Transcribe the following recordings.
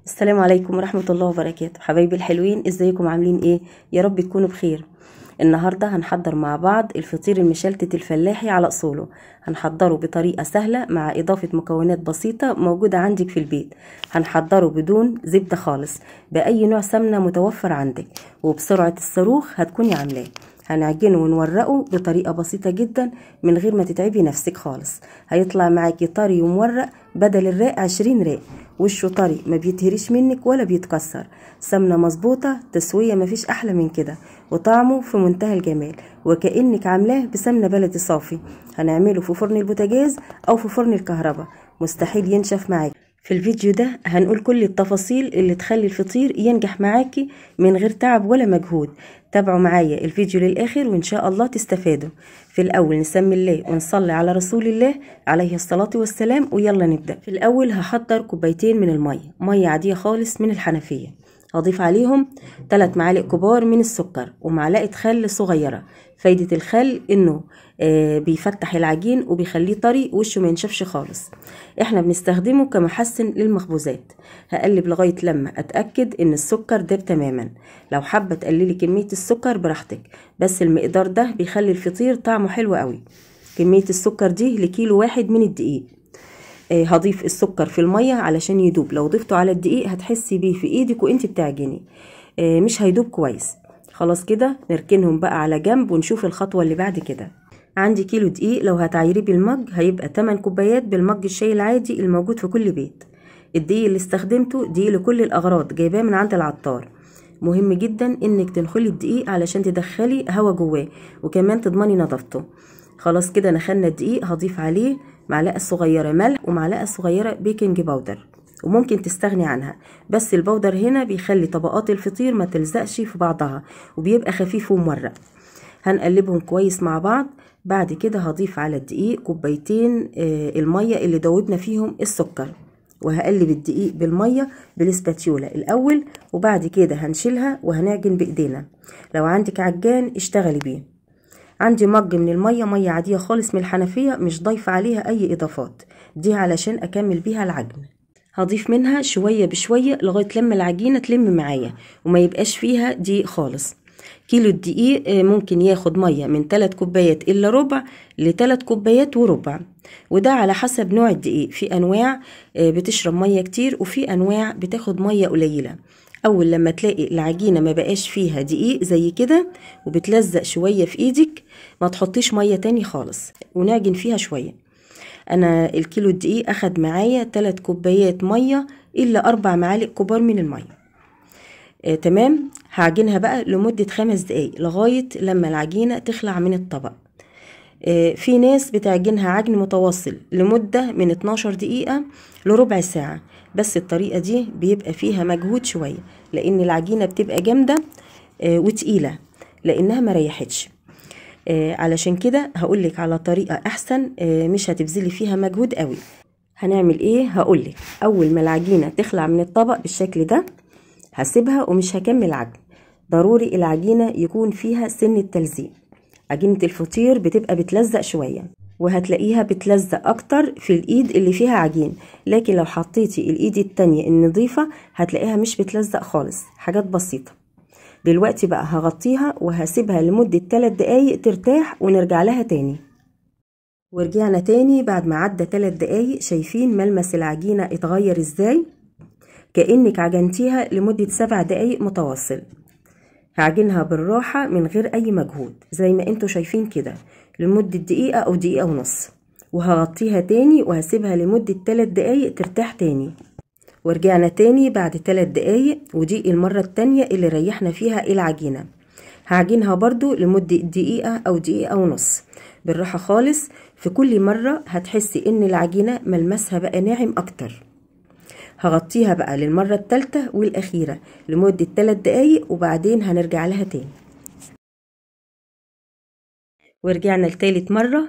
السلام عليكم ورحمة الله وبركاته. حبايبي الحلوين، ازيكم عاملين ايه؟ يا رب تكونوا بخير. النهاردة هنحضر مع بعض الفطير المشلتت الفلاحي على اصوله. هنحضره بطريقة سهلة مع اضافة مكونات بسيطة موجودة عندك في البيت. هنحضره بدون زبدة خالص، بأي نوع سمنة متوفر عندك، وبسرعة الصاروخ هتكوني عاملاه. هنعجنه ونورقه بطريقة بسيطة جدا من غير ما تتعبي نفسك خالص. هيطلع معاكي طري ومورق بدل الراق 20 راق. وشه طري ما بيتهريش منك ولا بيتكسر، سمنة مظبوطة، تسوية مفيش احلى من كده، وطعمه في منتهى الجمال، وكأنك عاملاه بسمنة بلدي صافي. هنعمله في فرن البوتاجاز او في فرن الكهرباء، مستحيل ينشف معاكي. في الفيديو ده هنقول كل التفاصيل اللي تخلي الفطير ينجح معاكي من غير تعب ولا مجهود. تابعوا معايا الفيديو للآخر وإن شاء الله تستفادوا. في الأول نسمي الله ونصلي على رسول الله عليه الصلاة والسلام، ويلا نبدأ. في الأول هحضر كوبايتين من المية، مية عادية خالص من الحنفية. هضيف عليهم 3 معالق كبار من السكر ومعلقة خل صغيرة. فايدة الخل انه بيفتح العجين وبيخليه طري وشه ما ينشفش خالص. احنا بنستخدمه كمحسن للمخبوزات. هقلب لغاية لما اتأكد ان السكر داب تماما. لو حابة تقللي كمية السكر براحتك، بس المقدار ده بيخلي الفطير طعمه حلو قوي. كمية السكر دي لكيلو واحد من الدقيق. هضيف السكر في المية علشان يدوب. لو ضفته على الدقيق هتحسي بيه في ايدك وانت بتعجني، مش هيدوب كويس. خلاص كده نركنهم بقى على جنب ونشوف الخطوة اللي بعد كده. عندي كيلو دقيق، لو هتعيريه بالمج هيبقى 8 كوبايات بالمج الشاي العادي الموجود في كل بيت. الدقيق اللي استخدمته دقيق لكل الأغراض، جايباه من عند العطار. مهم جدا انك تنخلي الدقيق علشان تدخلي هوا جواه، وكمان تضمني نظافته. خلاص كده نخلنا الدقيق. هضيف عليه معلقة صغيرة ملح ومعلقة صغيرة بيكنج باودر، وممكن تستغني عنها، بس البودر هنا بيخلي طبقات الفطير ما تلزقش في بعضها وبيبقى خفيف ومورق. هنقلبهم كويس مع بعض. بعد كده هضيف على الدقيق كوبايتين المية اللي دوبنا فيهم السكر، وهقلب الدقيق بالمية بالاسباتيولا الأول، وبعد كده هنشيلها وهنعجن بإيدينا. لو عندك عجان اشتغلي بيه. عندي مج من المية، مية عادية خالص من الحنفية، مش ضايفة عليها أي إضافات، دي علشان أكمل بيها العجن. هضيف منها شوية بشوية لغاية لما العجينة تلم معايا وما يبقاش فيها دقيق خالص. كيلو الدقيق ممكن ياخد مية من 3 كوبايات إلا ربع ل3 كوبايات وربع، وده على حسب نوع الدقيق. في أنواع بتشرب مية كتير، وفي أنواع بتاخد مية قليلة. أول لما تلاقي العجينة ما بقاش فيها دقيق زي كده وبتلزق شوية في إيدك، ما تحطيش مية تاني خالص ونعجن فيها شوية. أنا الكيلو الدقيق أخد معايا 3 كوبايات مية إلا 4 معالق كبار من المية. تمام. هعجنها بقى لمدة 5 دقايق لغاية لما العجينة تخلع من الطبق. في ناس بتعجنها عجن متواصل لمدة من 12 دقيقة لربع ساعة، بس الطريقة دي بيبقى فيها مجهود شوية، لأن العجينة بتبقى جامدة وتقيلة لأنها مريحتش. علشان كده هقولك على طريقة أحسن مش هتبذلي فيها مجهود قوي. هنعمل إيه؟ هقولك. أول ما العجينة تخلع من الطبق بالشكل ده هسيبها ومش هكمل عجن. ضروري العجينة يكون فيها سن التلزيق. عجينة الفطير بتبقى بتلزق شوية، وهتلاقيها بتلزق اكتر في الايد اللي فيها عجين، لكن لو حطيتي الايد التانية النظيفة هتلاقيها مش بتلزق خالص، حاجات بسيطة. دلوقتي بقى هغطيها وهسيبها لمدة 3 دقايق ترتاح ونرجع لها تاني. ورجعنا تاني بعد ما عدى 3 دقايق. شايفين ملمس العجينة اتغير ازاي؟ كأنك عجنتيها لمدة 7 دقايق متواصل. هعجنها بالراحة من غير أي مجهود زي ما انتوا شايفين كده لمدة دقيقة أو دقيقة ونص، وهغطيها تاني وهسيبها لمدة 3 دقايق ترتاح تاني. ورجعنا تاني بعد 3 دقايق، ودي المرة التانية اللي ريحنا فيها العجينة. هعجنها برضو لمدة دقيقة أو دقيقة ونص بالراحة خالص. في كل مرة هتحسي إن العجينة ملمسها بقى ناعم أكتر. هغطيها بقى للمرة الثالثة والأخيرة لمدة 3 دقايق، وبعدين هنرجع لها تاني. ورجعنا لتالت مرة.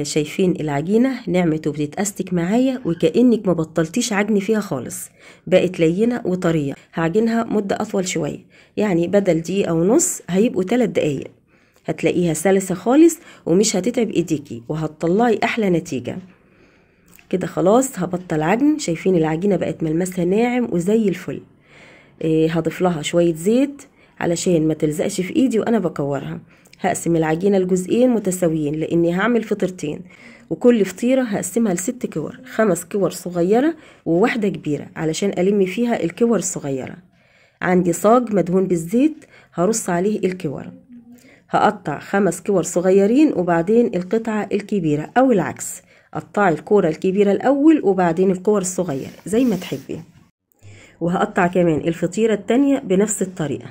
شايفين العجينة نعمت وبتتأستك معايا وكأنك ما بطلتيش عجن فيها خالص، بقت لينة وطرية. هعجنها مدة أطول شوية، يعني بدل دقيقة ونص هيبقوا 3 دقايق. هتلاقيها سلسة خالص ومش هتتعب ايديكي وهتطلعي أحلى نتيجة. كده خلاص هبطل عجن. شايفين العجينة بقت ملمسها ناعم وزي الفل. هضيف لها شوية زيت علشان ما تلزقش في ايدي وانا بكورها. هقسم العجينة لجزئين متساويين لاني هعمل فطيرتين، وكل فطيرة هقسمها ل6 كور، 5 كور صغيرة وواحدة كبيرة علشان ألم فيها الكور الصغيرة. عندي صاج مدهون بالزيت هرص عليه الكور. هقطع 5 كور صغيرين وبعدين القطعة الكبيرة، او العكس، قطعي الكورة الكبيرة الاول وبعدين الكور الصغيرة زي ما تحبي. وهقطع كمان الفطيرة التانية بنفس الطريقة.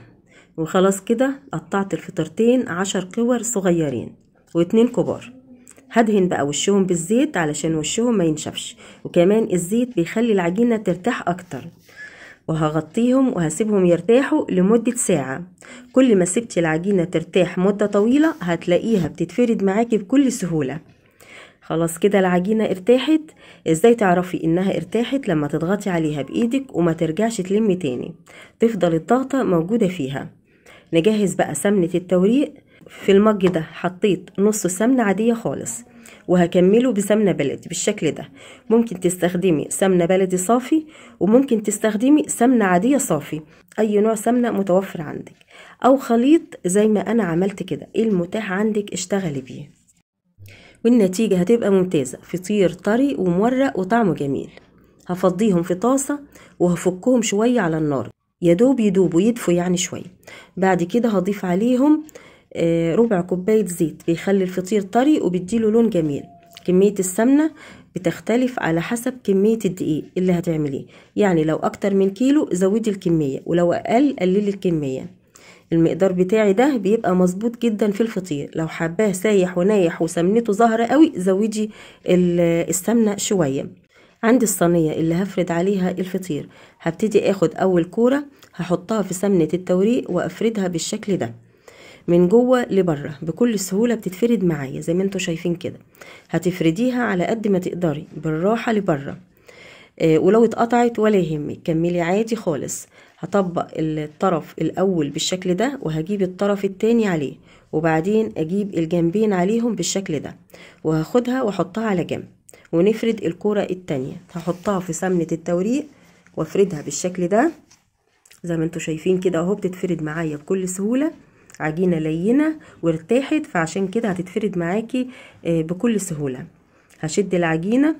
وخلاص كده قطعت الفطيرتين 10 كور صغيرين و2 كبار. هدهن بقى وشهم بالزيت علشان وشهم ما ينشفش، وكمان الزيت بيخلي العجينة ترتاح اكتر. وهغطيهم وهسيبهم يرتاحوا لمدة ساعة. كل ما سبتي العجينة ترتاح مدة طويلة هتلاقيها بتتفرد معاكي بكل سهولة. خلاص كده العجينة ارتاحت. ازاي تعرفي انها ارتاحت؟ لما تضغطي عليها بايدك وما ترجعش تلم تاني، تفضل الضغطة موجودة فيها. نجهز بقى سمنة التوريق. في المج ده حطيت نص سمنة عادية خالص، وهكمله بسمنة بلدي بالشكل ده. ممكن تستخدمي سمنة بلدي صافي، وممكن تستخدمي سمنة عادية صافي، اي نوع سمنة متوفر عندك، او خليط زي ما انا عملت كده. المتاح عندك اشتغلي بيه، والنتيجة هتبقى ممتازة. فطير طري ومورق وطعمه جميل. هفضيهم في طاسة وهفكهم شوية على النار، يدوب يدوب ويدفوا يعني شوية. بعد كده هضيف عليهم ربع كوباية زيت، بيخلي الفطير طري وبيديله لون جميل. كمية السمنة بتختلف على حسب كمية الدقيق اللي هتعمليه، يعني لو اكتر من كيلو زودي الكمية، ولو اقل قللي الكمية. المقدار بتاعي ده بيبقى مظبوط جدا في الفطير. لو حباه سايح ونايح وسمنته ظاهرة قوي زودي السمنة شوية. عندي الصينية اللي هفرد عليها الفطير، هبتدي اخد اول كورة هحطها في سمنة التوريق وافردها بالشكل ده من جوه لبره بكل سهولة. بتتفرد معايا زي ما انتوا شايفين كده. هتفرديها على قد ما تقدري بالراحة لبره، ولو اتقطعت ولا يهمك كملي عادي خالص. هطبق الطرف الاول بالشكل ده، وهجيب الطرف التاني عليه، وبعدين اجيب الجنبين عليهم بالشكل ده، وهاخدها واحطها على جنب. ونفرد الكرة التانية، هحطها في سمنة التوريق وافردها بالشكل ده زي ما انتوا شايفين كده اهو. بتتفرد معايا بكل سهولة، عجينة لينة وارتاحت، فعشان كده هتتفرد معاكي بكل سهولة. هشد العجينة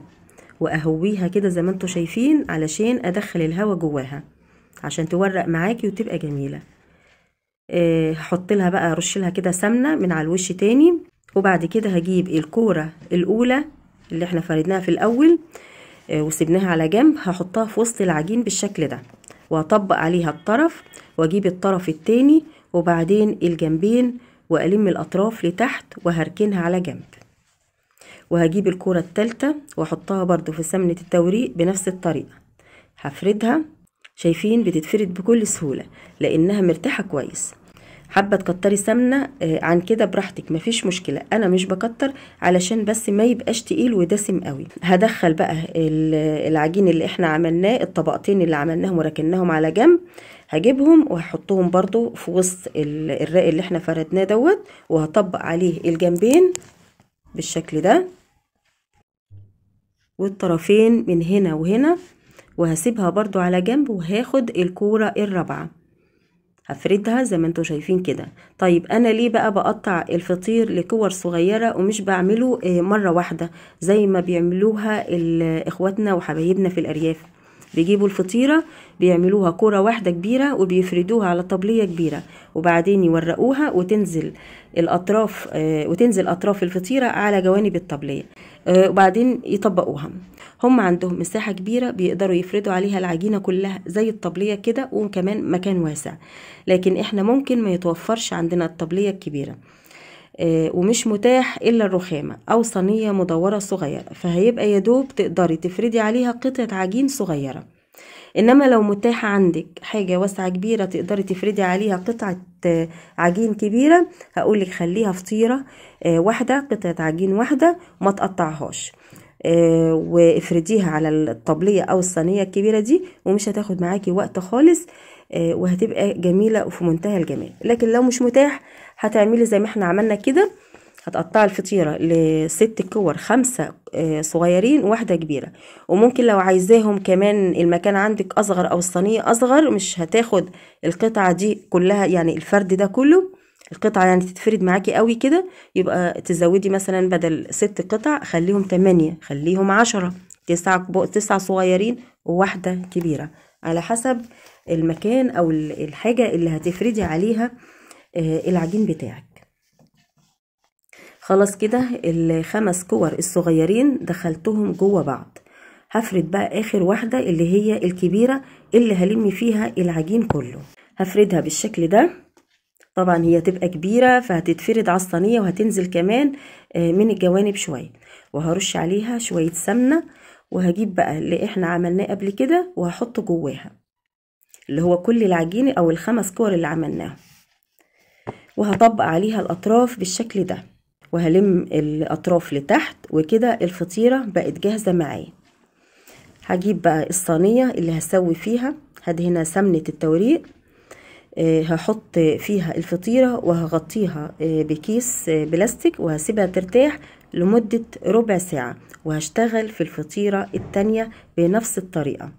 واهويها كده زي ما انتوا شايفين علشان ادخل الهواء جواها عشان تورق معاكي وتبقى جميلة. هحط لها بقى ارش لها كده سمنة من على الوش تاني. وبعد كده هجيب الكورة الاولى اللي احنا فردناها في الاول وسيبناها على جنب، هحطها في وسط العجين بالشكل ده، واطبق عليها الطرف، واجيب الطرف التاني وبعدين الجنبين، والم الاطراف لتحت وهركنها على جنب. وهجيب الكورة التالتة واحطها برضو في سمنة التوريق بنفس الطريقة. هفردها، شايفين بتتفرد بكل سهولة لانها مرتاحة كويس. حابة تكتري سمنة عن كده براحتك مفيش مشكلة، انا مش بكتر علشان بس ما يبقاش تقيل ودسم قوي. هدخل بقى العجين اللي احنا عملناه، الطبقتين اللي عملناهم وركناهم على جنب، هجيبهم وهحطهم برضو في وسط الرق اللي احنا فردناه دوت، وهطبق عليه الجنبين بالشكل ده والطرفين من هنا وهنا، وهسيبها برضو على جنب. وهاخد الكورة الرابعة هفردها زي ما انتوا شايفين كده. طيب انا ليه بقى بقطع الفطير لكور صغيرة ومش بعمله مرة واحدة زي ما بيعملوها اخواتنا وحبايبنا في الارياف؟ بيجيبوا الفطيرة بيعملوها كورة واحدة كبيرة وبيفردوها على طبلية كبيرة، وبعدين يورقوها وتنزل اطراف الفطيرة على جوانب الطبلية، وبعدين يطبقوها. هم عندهم مساحة كبيرة بيقدروا يفردوا عليها العجينة كلها زي الطبلية كده، وكمان مكان واسع. لكن احنا ممكن ما يتوفرش عندنا الطبلية الكبيرة، ومش متاح الا الرخامة او صينية مدورة صغيرة، فهيبقى يدوب تقدري تفردي عليها قطعة عجين صغيرة. انما لو متاحة عندك حاجة واسعة كبيرة تقدري تفردي عليها قطعة عجين كبيرة، هقولك خليها فطيرة واحدة، قطعة عجين واحدة وما تقطعهاش، وافرديها على الطبلية او الصينية الكبيرة دي، ومش هتاخد معاكي وقت خالص، وهتبقى جميلة وفي منتهى الجمال. لكن لو مش متاح هتعملي زي ما احنا عملنا كده، هتقطعي الفطيرة ل6 كور، 5 صغيرين وواحدة كبيرة. وممكن لو عايزاهم كمان المكان عندك اصغر او الصينية اصغر، مش هتاخد القطعة دي كلها، يعني الفرد ده كله، القطعة يعني تتفرد معاكي قوي كده، يبقى تزودي مثلا بدل 6 قطع خليهم 8، خليهم 10، 9 صغيرين وواحدة كبيرة، على حسب المكان او الحاجة اللي هتفردي عليها العجين بتاعك. خلاص كده ال5 كور الصغيرين دخلتهم جوه بعض. هفرد بقى اخر واحدة اللي هي الكبيرة اللي هلم فيها العجين كله. هفردها بالشكل ده. طبعا هي تبقى كبيرة فهتتفرد على الصينية وهتنزل كمان من الجوانب شوية، وهرش عليها شوية سمنة، وهجيب بقى اللي احنا عملناه قبل كده وهحطه جواها، اللي هو كل العجين او ال5 كور اللي عملناها، وهطبق عليها الاطراف بالشكل ده، وهلم الاطراف لتحت، وكده الفطيرة بقت جاهزة معايا. هجيب بقى الصينية اللي هسوي فيها، هدهنها سمنة التوريق، هحط فيها الفطيرة وهغطيها بكيس بلاستيك، وهسيبها ترتاح لمدة ربع ساعة، وهشتغل في الفطيرة التانية بنفس الطريقة.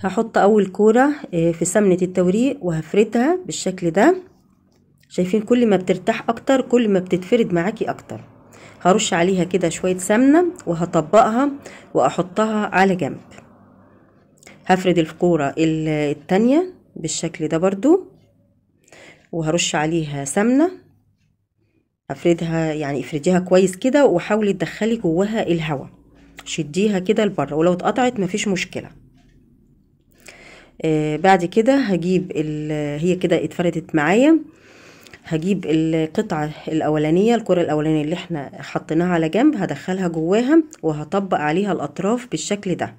هحط اول كورة في سمنة التوريق وهفردها بالشكل ده. شايفين كل ما بترتاح اكتر كل ما بتتفرد معاكي اكتر. هرش عليها كده شوية سمنة وهطبقها واحطها على جنب. هفرد الكورة التانية بالشكل ده برضو، وهرش عليها سمنة. هفردها، يعني افرديها كويس كده، وحاولي تدخلي جواها الهواء، شديها كده لبره، ولو اتقطعت مفيش مشكلة. بعد كده هجيب هي كده اتفردت معايا. هجيب القطعة الأولانية، الكرة الأولانية اللي احنا حطيناها على جنب، هدخلها جواها وهطبق عليها الأطراف بالشكل ده.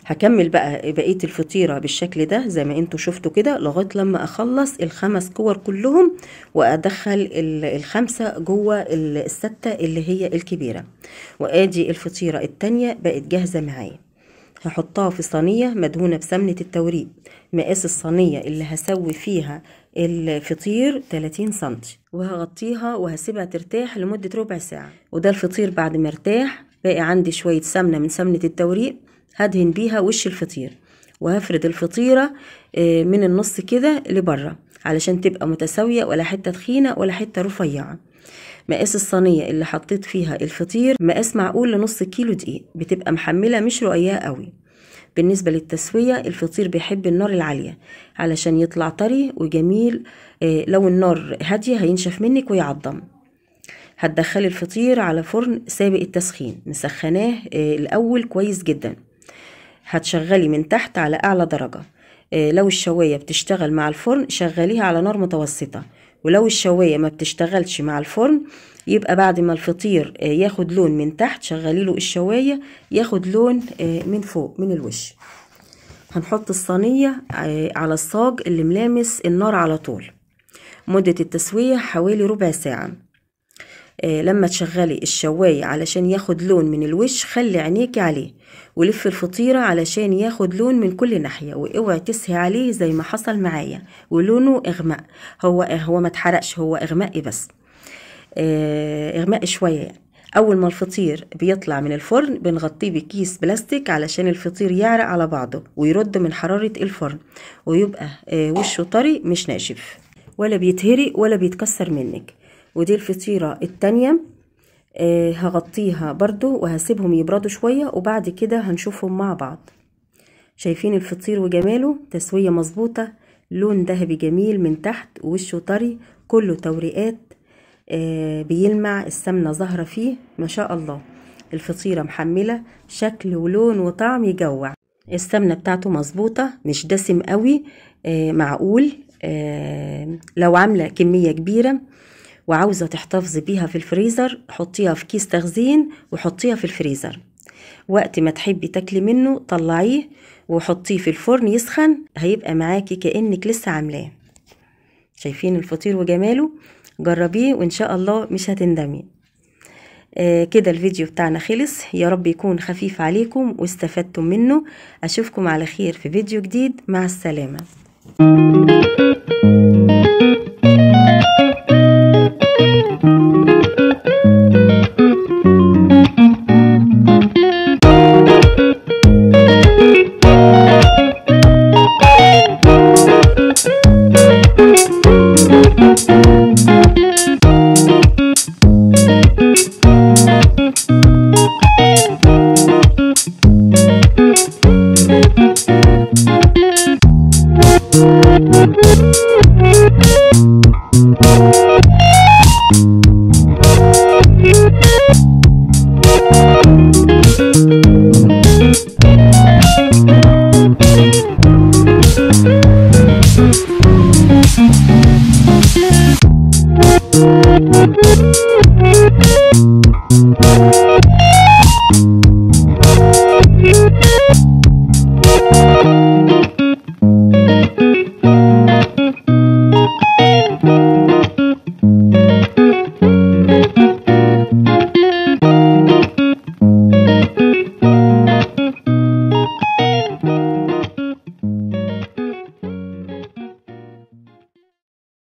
هكمل بقى بقية الفطيرة بالشكل ده زي ما انتوا شفتوا كده، لغاية لما أخلص ال5 كور كلهم، وأدخل ال5 جوه ال6 اللي هي الكبيرة. وآدي الفطيرة التانية بقت جاهزة معايا. هحطها في صينية مدهونة بسمنة التوريق. مقاس الصينية اللي هسوي فيها الفطير 30 سنتي، وهغطيها وهسيبها ترتاح لمدة ربع ساعة. وده الفطير بعد ما ارتاح. باقي عندي شوية سمنة من سمنة التوريق، هدهن بيها وش الفطير، وهفرد الفطيرة من النص كده لبره علشان تبقى متساوية، ولا حتة تخينة ولا حتة رفيعة. مقاس الصينية اللي حطيت فيها الفطير مقاس معقول لنص كيلو دقيق، بتبقى محملة مش رقيقة قوي. بالنسبة للتسوية، الفطير بيحب النار العالية علشان يطلع طري وجميل. لو النار هادية هينشف منك ويعضم. هتدخلي الفطير على فرن سابق التسخين، مسخناه الأول كويس جدا. هتشغلي من تحت على أعلى درجة. لو الشواية بتشتغل مع الفرن شغليها على نار متوسطة، ولو الشواية ما بتشتغلش مع الفرن يبقى بعد ما الفطير ياخد لون من تحت شغلي له الشواية ياخد لون من فوق من الوش. هنحط الصينية على الصاج اللي ملامس النار على طول. مدة التسوية حوالي ربع ساعة. لما تشغلي الشواية علشان ياخد لون من الوش خلي عينيكي عليه، ولف الفطيرة علشان ياخد لون من كل ناحية، واوعي تسهي عليه زي ما حصل معايا ولونه اغماء. هو ما اتحرقش، هو اغمائي بس، اغماء شوية يعني. اول ما الفطير بيطلع من الفرن بنغطيه بكيس بلاستيك علشان الفطير يعرق على بعضه ويرد من حرارة الفرن، ويبقى وشه طري مش ناشف ولا بيتهري ولا بيتكسر منك. ودي الفطيرة التانية هغطيها برضو وهسيبهم يبردوا شوية، وبعد كده هنشوفهم مع بعض. شايفين الفطير وجماله، تسوية مظبوطة، لون ذهبي جميل من تحت، وشه طري كله توريقات، بيلمع، السمنة ظاهرة فيه ما شاء الله. الفطيرة محملة شكل ولون وطعم يجوع. السمنة بتاعته مظبوطة، مش دسم قوي، معقول. لو عاملة كمية كبيرة وعاوزة تحتفظي بيها في الفريزر حطيها في كيس تخزين وحطيها في الفريزر. وقت ما تحبي تاكلي منه طلعيه وحطيه في الفرن يسخن، هيبقى معاكي كأنك لسه عاملاه. شايفين الفطير وجماله؟ جربيه وإن شاء الله مش هتندمي. كده الفيديو بتاعنا خلص، يا رب يكون خفيف عليكم واستفدتم منه. أشوفكم على خير في فيديو جديد، مع السلامة.